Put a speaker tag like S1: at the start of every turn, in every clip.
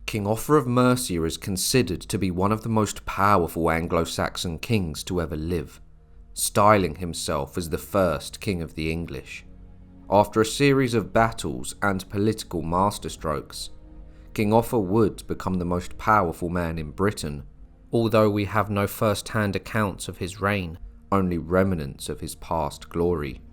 S1: King Offa of Mercia is considered to be one of the most powerful Anglo-Saxon kings to ever live, styling himself as the first king of the English. After a series of battles and political masterstrokes, King Offa would become the most powerful man in Britain, although we have no first-hand accounts of his reign, only remnants of his past glory.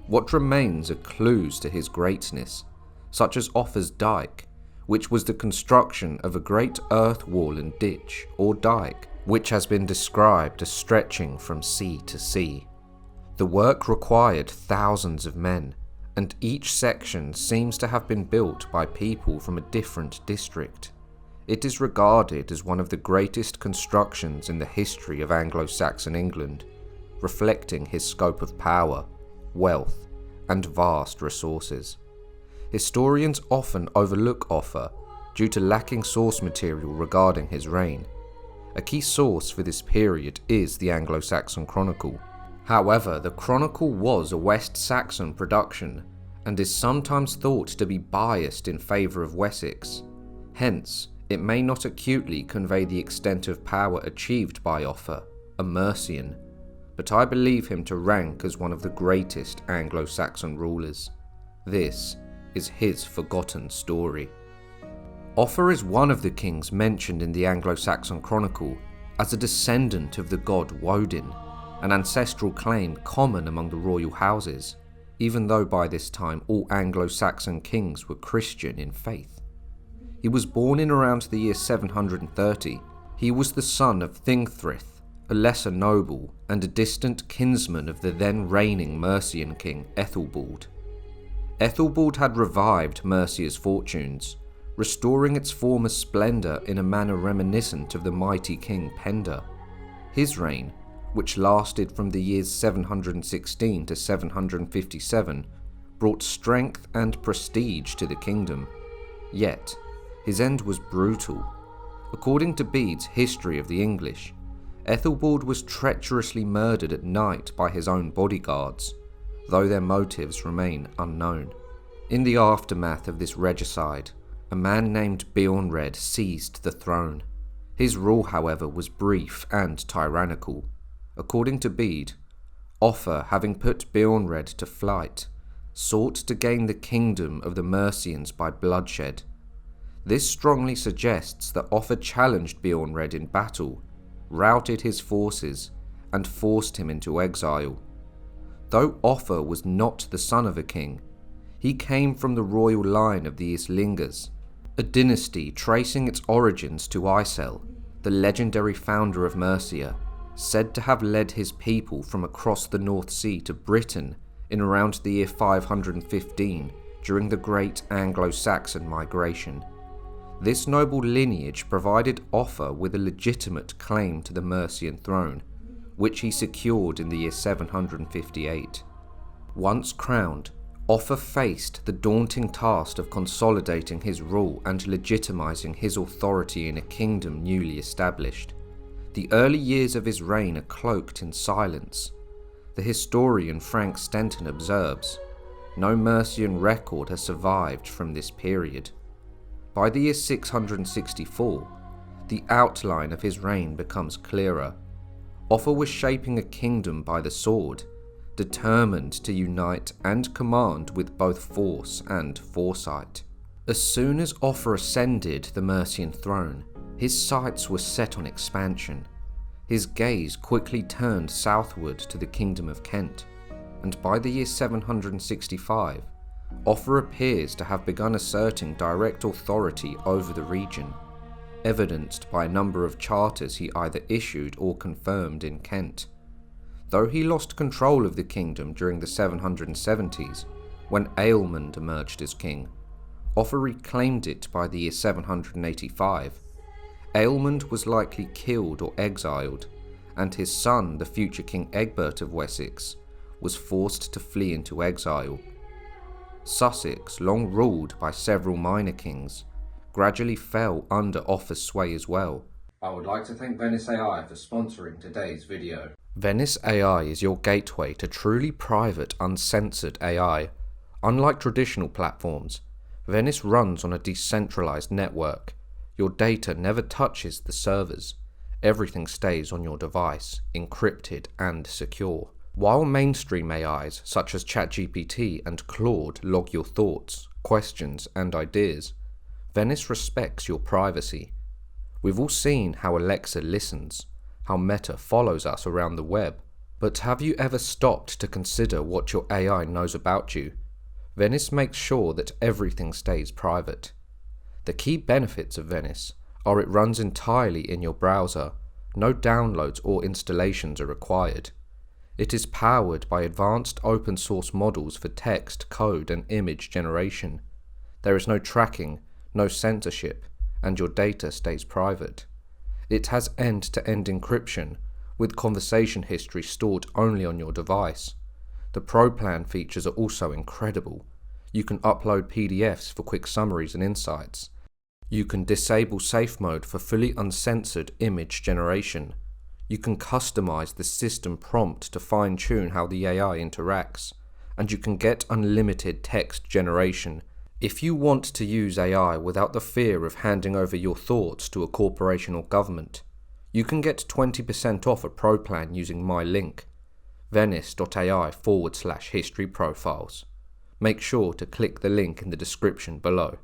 S1: What remains are clues to his greatness, such as Offa's Dyke, which was the construction of a great earth wall and ditch, or dyke, which has been described as stretching from sea to sea. The work required thousands of men, and each section seems to have been built by people from a different district. It is regarded as one of the greatest constructions in the history of Anglo-Saxon England, reflecting his scope of power, wealth, and vast resources. Historians often overlook Offa due to lacking source material regarding his reign. A key source for this period is the Anglo-Saxon Chronicle. However, the Chronicle was a West Saxon production and is sometimes thought to be biased in favour of Wessex. Hence, it may not accurately convey the extent of power achieved by Offa, a Mercian, but I believe him to rank as one of the greatest Anglo-Saxon rulers. This is his forgotten story. Offa is one of the kings mentioned in the Anglo-Saxon Chronicle as a descendant of the god Woden, an ancestral claim common among the royal houses, even though by this time all Anglo-Saxon kings were Christian in faith. He was born in around the year 730. He was the son of Thingthrith, a lesser noble and a distant kinsman of the then reigning Mercian king Ethelbald. Ethelbald had revived Mercia's fortunes, restoring its former splendour in a manner reminiscent of the mighty king Penda. His reign, which lasted from the years 716 to 757, brought strength and prestige to the kingdom. Yet, his end was brutal. According to Bede's History of the English, Ethelbald was treacherously murdered at night by his own bodyguards, though their motives remain unknown. In the aftermath of this regicide, a man named Beornred seized the throne. His rule, however, was brief and tyrannical. According to Bede, Offa, having put Beornred to flight, sought to gain the kingdom of the Mercians by bloodshed. This strongly suggests that Offa challenged Beornred in battle, routed his forces, and forced him into exile. Though Offa was not the son of a king, he came from the royal line of the Islingers, a dynasty tracing its origins to Isel, the legendary founder of Mercia, said to have led his people from across the North Sea to Britain in around the year 515 during the Great Anglo-Saxon Migration. This noble lineage provided Offa with a legitimate claim to the Mercian throne, which he secured in the year 758. Once crowned, Offa faced the daunting task of consolidating his rule and legitimizing his authority in a kingdom newly established. The early years of his reign are cloaked in silence. The historian Frank Stenton observes, no Mercian record has survived from this period. By the year 664, the outline of his reign becomes clearer. Offa was shaping a kingdom by the sword, determined to unite and command with both force and foresight. As soon as Offa ascended the Mercian throne, his sights were set on expansion. His gaze quickly turned southward to the Kingdom of Kent, and by the year 765, Offa appears to have begun asserting direct authority over the region, evidenced by a number of charters he either issued or confirmed in Kent. Though he lost control of the kingdom during the 770s, when Aelmund emerged as king, Offa reclaimed it by the year 785. Aelmund was likely killed or exiled, and his son, the future King Egbert of Wessex, was forced to flee into exile. Sussex, long ruled by several minor kings, gradually fell under Offa's sway as well. I would like to thank Venice AI for sponsoring today's video. Venice AI is your gateway to truly private, uncensored AI. Unlike traditional platforms, Venice runs on a decentralized network, Your data never touches the servers. Everything stays on your device, encrypted and secure. While mainstream AIs such as ChatGPT and Claude log your thoughts, questions and ideas, Venice respects your privacy. We've all seen how Alexa listens, how Meta follows us around the web, but have you ever stopped to consider what your AI knows about you? Venice makes sure that everything stays private. The key benefits of Venice are it runs entirely in your browser, no downloads or installations are required. It is powered by advanced open source models for text, code and image generation. There is no tracking, no censorship, and your data stays private. It has end-to-end encryption, with conversation history stored only on your device. The Pro plan features are also incredible. You can upload PDFs for quick summaries and insights. You can disable safe mode for fully uncensored image generation. You can customize the system prompt to fine-tune how the AI interacts. And you can get unlimited text generation. If you want to use AI without the fear of handing over your thoughts to a corporation or government, you can get 20% off a Pro plan using my link, venice.ai/history profiles. Make sure to click the link in the description below.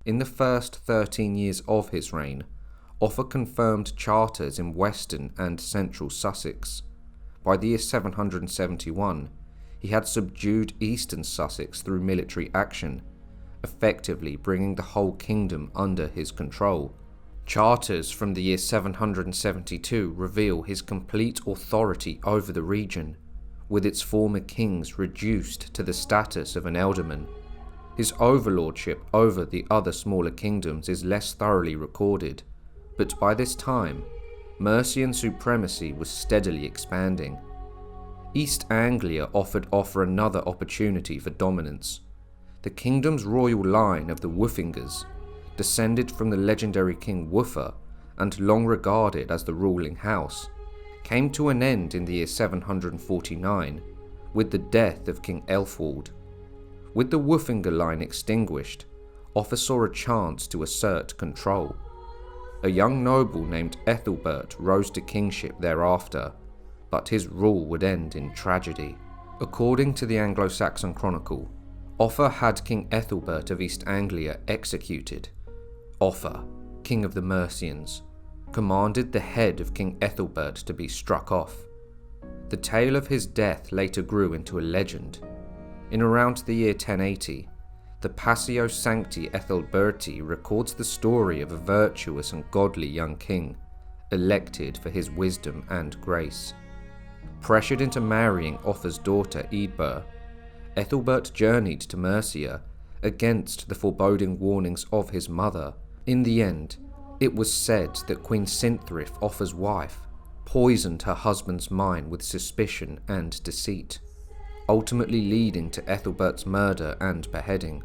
S1: In the first 13 years of his reign, Offa confirmed charters in western and central Sussex. By the year 771, he had subdued eastern Sussex through military action, effectively bringing the whole kingdom under his control. Charters from the year 772 reveal his complete authority over the region, with its former kings reduced to the status of an ealdorman. His overlordship over the other smaller kingdoms is less thoroughly recorded, but by this time, Mercian supremacy was steadily expanding. East Anglia offered Offa another opportunity for dominance. The kingdom's royal line of the Woofingers, descended from the legendary King Wuffa and long regarded as the ruling house, came to an end in the year 749 with the death of King Elfwald. With the Woofinger line extinguished, Offa saw a chance to assert control. A young noble named Ethelbert rose to kingship thereafter, but his rule would end in tragedy. According to the Anglo-Saxon Chronicle, Offa had King Ethelbert of East Anglia executed. Offa, king of the Mercians, commanded the head of King Ethelbert to be struck off. The tale of his death later grew into a legend. In around the year 1080, the Passio Sancti Ethelberti records the story of a virtuous and godly young king, elected for his wisdom and grace. Pressured into marrying Offa's daughter Eadbert, Ethelbert journeyed to Mercia against the foreboding warnings of his mother. In the end, it was said that Queen Cynthryth, Offa's wife, poisoned her husband's mind with suspicion and deceit, ultimately leading to Ethelbert's murder and beheading.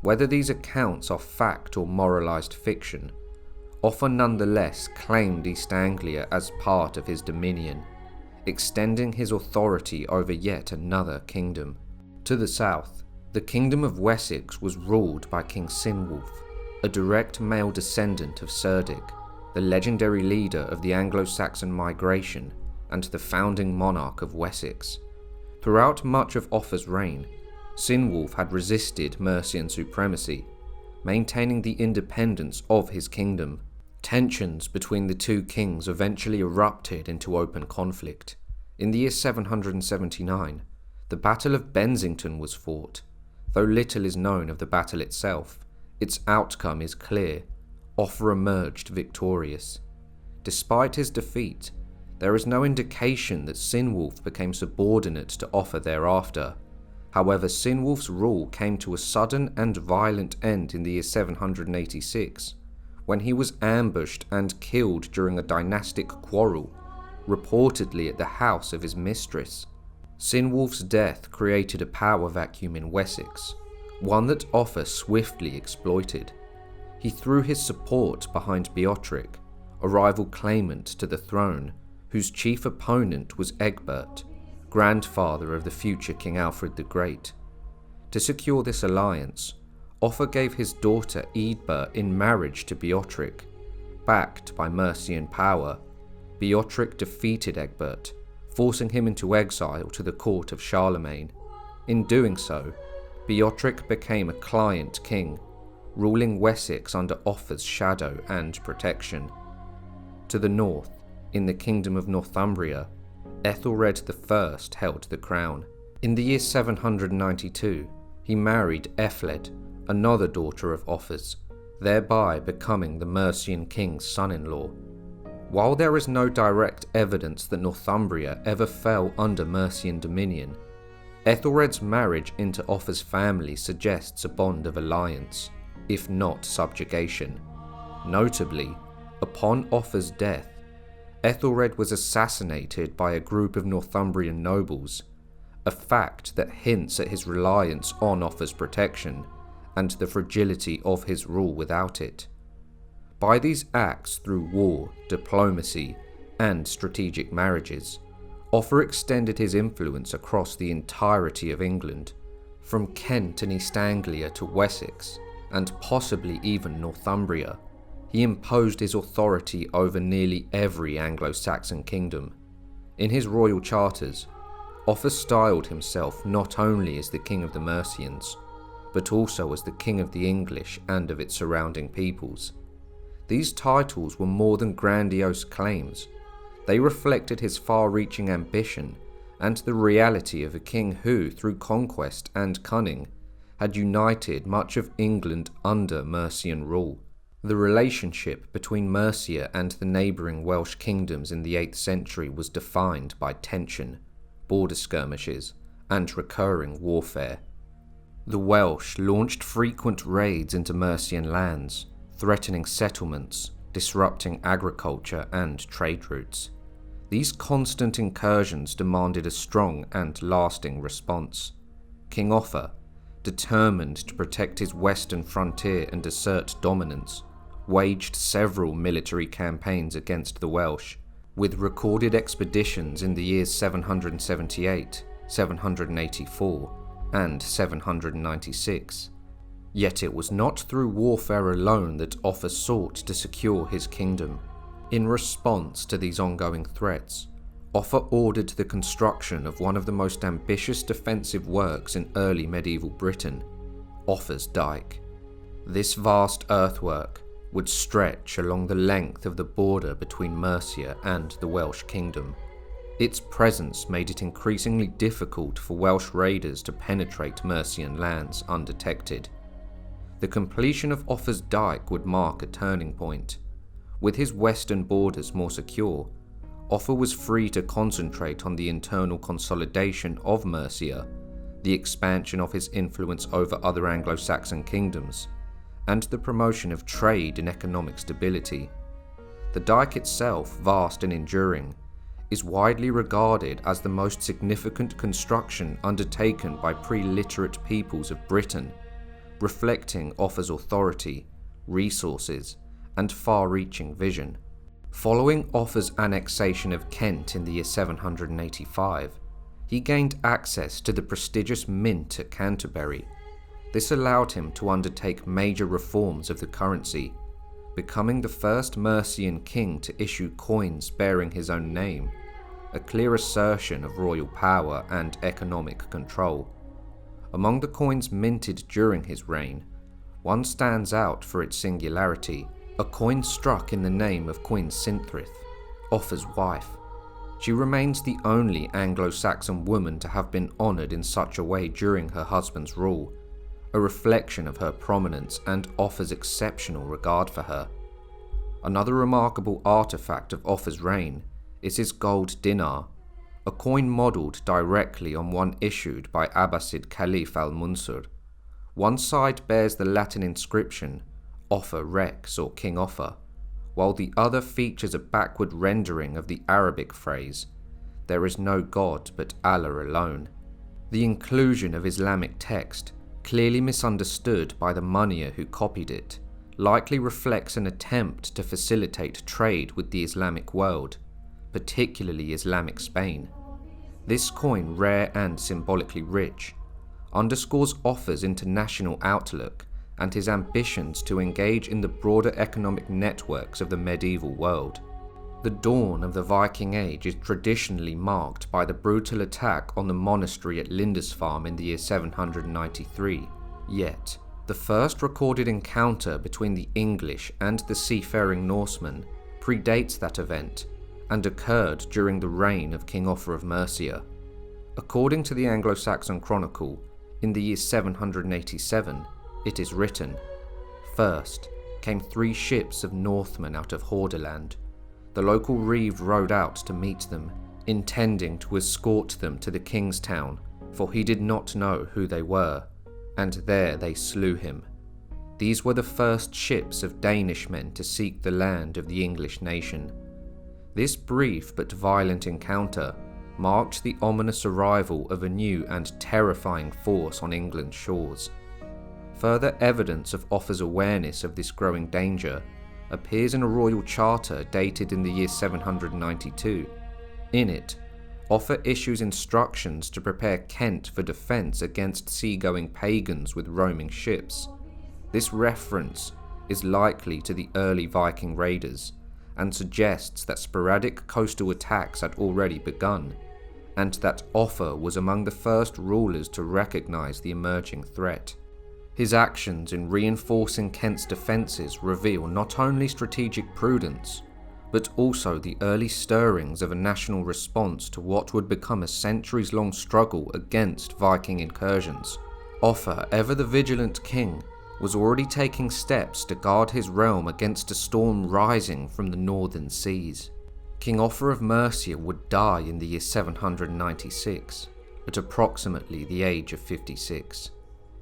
S1: Whether these accounts are fact or moralized fiction, Offa nonetheless claimed East Anglia as part of his dominion, extending his authority over yet another kingdom. To the south, the kingdom of Wessex was ruled by King Cinwulf, a direct male descendant of Cerdic, the legendary leader of the Anglo-Saxon migration and the founding monarch of Wessex. Throughout much of Offa's reign, Cinwulf had resisted Mercian supremacy, maintaining the independence of his kingdom. Tensions between the two kings eventually erupted into open conflict. In the year 779, the Battle of Bensington was fought. Though little is known of the battle itself, its outcome is clear. Offa emerged victorious. Despite his defeat, there is no indication that Cinwulf became subordinate to Offa thereafter. However, Cinwulf's rule came to a sudden and violent end in the year 786, when he was ambushed and killed during a dynastic quarrel, reportedly at the house of his mistress. Cinwulf's death created a power vacuum in Wessex, one that Offa swiftly exploited. He threw his support behind Beorhtric, a rival claimant to the throne, whose chief opponent was Egbert, grandfather of the future King Alfred the Great. To secure this alliance, Offa gave his daughter Eadbert in marriage to Beorhtric. Backed by Mercian power, Beorhtric defeated Egbert, forcing him into exile to the court of Charlemagne. In doing so, Beorhtric became a client king, ruling Wessex under Offa's shadow and protection. To the north, in the kingdom of Northumbria, Ethelred I held the crown. In the year 792, he married Ethelred, another daughter of Offa's, thereby becoming the Mercian king's son-in-law. While there is no direct evidence that Northumbria ever fell under Mercian dominion, Ethelred's marriage into Offa's family suggests a bond of alliance, if not subjugation. Notably, upon Offa's death, Ethelred was assassinated by a group of Northumbrian nobles, a fact that hints at his reliance on Offa's protection and the fragility of his rule without it. By these acts through war, diplomacy, and strategic marriages, Offa extended his influence across the entirety of England, from Kent and East Anglia to Wessex, and possibly even Northumbria. He imposed his authority over nearly every Anglo-Saxon kingdom. In his royal charters, Offa styled himself not only as the King of the Mercians, but also as the King of the English and of its surrounding peoples. These titles were more than grandiose claims. They reflected his far-reaching ambition and the reality of a king who, through conquest and cunning, had united much of England under Mercian rule. The relationship between Mercia and the neighbouring Welsh kingdoms in the 8th century was defined by tension, border skirmishes, and recurring warfare. The Welsh launched frequent raids into Mercian lands, threatening settlements, disrupting agriculture and trade routes. These constant incursions demanded a strong and lasting response. King Offa, determined to protect his western frontier and assert dominance, waged several military campaigns against the Welsh, with recorded expeditions in the years 778, 784, and 796. Yet it was not through warfare alone that Offa sought to secure his kingdom. In response to these ongoing threats, Offa ordered the construction of one of the most ambitious defensive works in early medieval Britain, Offa's Dyke. This vast earthwork would stretch along the length of the border between Mercia and the Welsh kingdom. Its presence made it increasingly difficult for Welsh raiders to penetrate Mercian lands undetected. The completion of Offa's Dyke would mark a turning point. With his western borders more secure, Offa was free to concentrate on the internal consolidation of Mercia, the expansion of his influence over other Anglo-Saxon kingdoms, and the promotion of trade and economic stability. The Dyke itself, vast and enduring, is widely regarded as the most significant construction undertaken by pre-literate peoples of Britain, reflecting Offa's authority, resources, and far-reaching vision. Following Offa's annexation of Kent in the year 785, he gained access to the prestigious Mint at Canterbury. This allowed him to undertake major reforms of the currency, becoming the first Mercian king to issue coins bearing his own name, a clear assertion of royal power and economic control. Among the coins minted during his reign, one stands out for its singularity, a coin struck in the name of Queen Cynthryth, Offa's wife. She remains the only Anglo-Saxon woman to have been honoured in such a way during her husband's rule, a reflection of her prominence and Offa's exceptional regard for her. Another remarkable artefact of Offa's reign is his gold dinar, a coin modelled directly on one issued by Abbasid Caliph al-Munsur. One side bears the Latin inscription Offa Rex or King Offa, while the other features a backward rendering of the Arabic phrase, "There is no God but Allah alone." The inclusion of Islamic text, clearly misunderstood by the moneyer who copied it, likely reflects an attempt to facilitate trade with the Islamic world, particularly Islamic Spain. This coin, rare and symbolically rich, underscores Offa's international outlook and his ambitions to engage in the broader economic networks of the medieval world. The dawn of the Viking Age is traditionally marked by the brutal attack on the monastery at Lindisfarne in the year 793, yet the first recorded encounter between the English and the seafaring Norsemen predates that event and occurred during the reign of King Offa of Mercia. According to the Anglo-Saxon Chronicle, in the year 787, it is written, "First came 3 ships of Northmen out of Hordaland. The local reeve rowed out to meet them, intending to escort them to the king's town, for he did not know who they were, and there they slew him. These were the first ships of Danish men to seek the land of the English nation." This brief but violent encounter marked the ominous arrival of a new and terrifying force on England's shores. Further evidence of Offa's awareness of this growing danger appears in a royal charter dated in the year 792. In it, Offa issues instructions to prepare Kent for defence against seagoing pagans with roaming ships. This reference is likely to the early Viking raiders, and suggests that sporadic coastal attacks had already begun, and that Offa was among the first rulers to recognise the emerging threat. His actions in reinforcing Kent's defences reveal not only strategic prudence, but also the early stirrings of a national response to what would become a centuries-long struggle against Viking incursions. Offa, ever the vigilant king, was already taking steps to guard his realm against a storm rising from the northern seas. King Offa of Mercia would die in the year 796, at approximately the age of 56.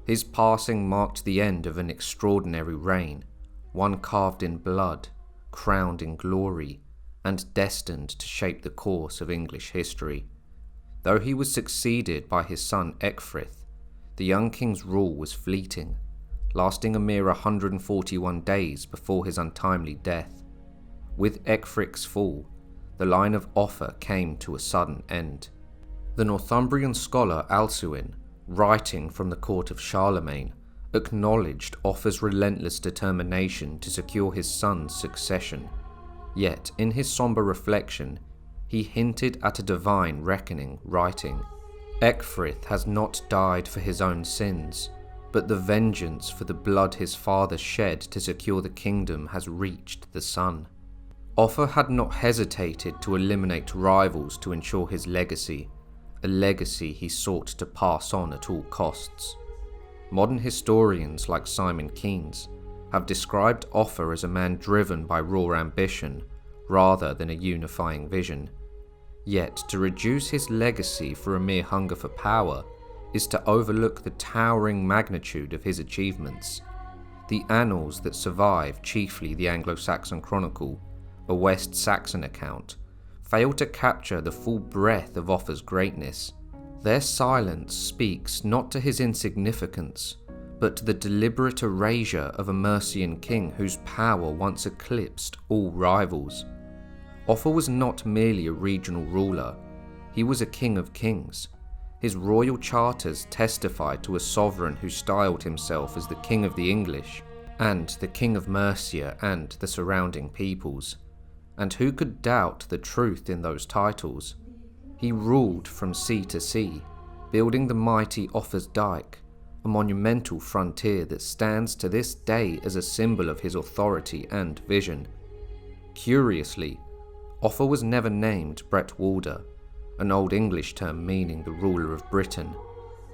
S1: His passing marked the end of an extraordinary reign, one carved in blood, crowned in glory, and destined to shape the course of English history. Though he was succeeded by his son Ecgfrith, the young king's rule was fleeting, lasting a mere 141 days before his untimely death. With Ecgfrith's fall, the line of Offa came to a sudden end. The Northumbrian scholar Alcuin, writing from the court of Charlemagne, acknowledged Offa's relentless determination to secure his son's succession. Yet, in his sombre reflection, he hinted at a divine reckoning, writing, "Ecgfrith has not died for his own sins, but the vengeance for the blood his father shed to secure the kingdom has reached the son." Offa had not hesitated to eliminate rivals to ensure his legacy, a legacy he sought to pass on at all costs. Modern historians like Simon Keynes have described Offa as a man driven by raw ambition rather than a unifying vision. Yet to reduce his legacy for a mere hunger for power is to overlook the towering magnitude of his achievements. The annals that survive, chiefly the Anglo-Saxon Chronicle, a West Saxon account, fail to capture the full breadth of Offa's greatness. Their silence speaks not to his insignificance, but to the deliberate erasure of a Mercian king whose power once eclipsed all rivals. Offa was not merely a regional ruler, he was a king of kings. His royal charters testified to a sovereign who styled himself as the King of the English, and the King of Mercia and the surrounding peoples. And who could doubt the truth in those titles? He ruled from sea to sea, building the mighty Offa's Dyke, a monumental frontier that stands to this day as a symbol of his authority and vision. Curiously, Offa was never named Bretwalda, an Old English term meaning the ruler of Britain,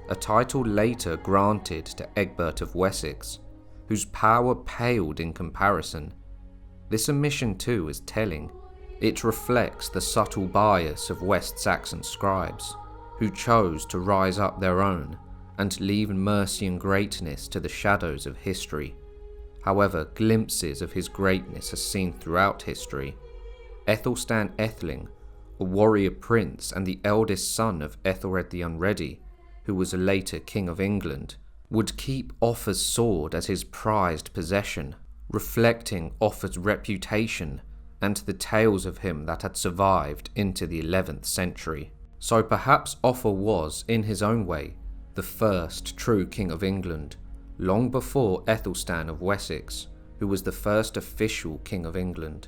S1: a title later granted to Egbert of Wessex, whose power paled in comparison. This omission too is telling. It reflects the subtle bias of West Saxon scribes, who chose to rise up their own and leave Mercian greatness to the shadows of history. However, glimpses of his greatness are seen throughout history. Aethelstan Atheling, a warrior prince and the eldest son of Ethelred the Unready, who was a later King of England, would keep Offa's sword as his prized possession, reflecting Offa's reputation and the tales of him that had survived into the 11th century. So perhaps Offa was, in his own way, the first true King of England, long before Aethelstan of Wessex, who was the first official king of England.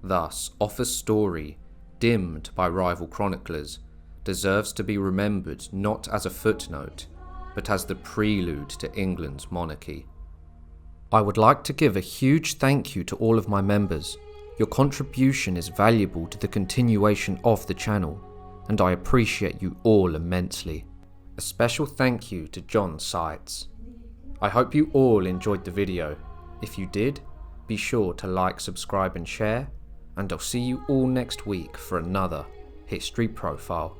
S1: Thus, Offa's story, dimmed by rival chroniclers, deserves to be remembered not as a footnote, but as the prelude to England's monarchy. I would like to give a huge thank you to all of my members. Your contribution is valuable to the continuation of the channel, and I appreciate you all immensely. A special thank you to John Seitz. I hope you all enjoyed the video. If you did, be sure to like, subscribe and share, and I'll see you all next week for another History Profile.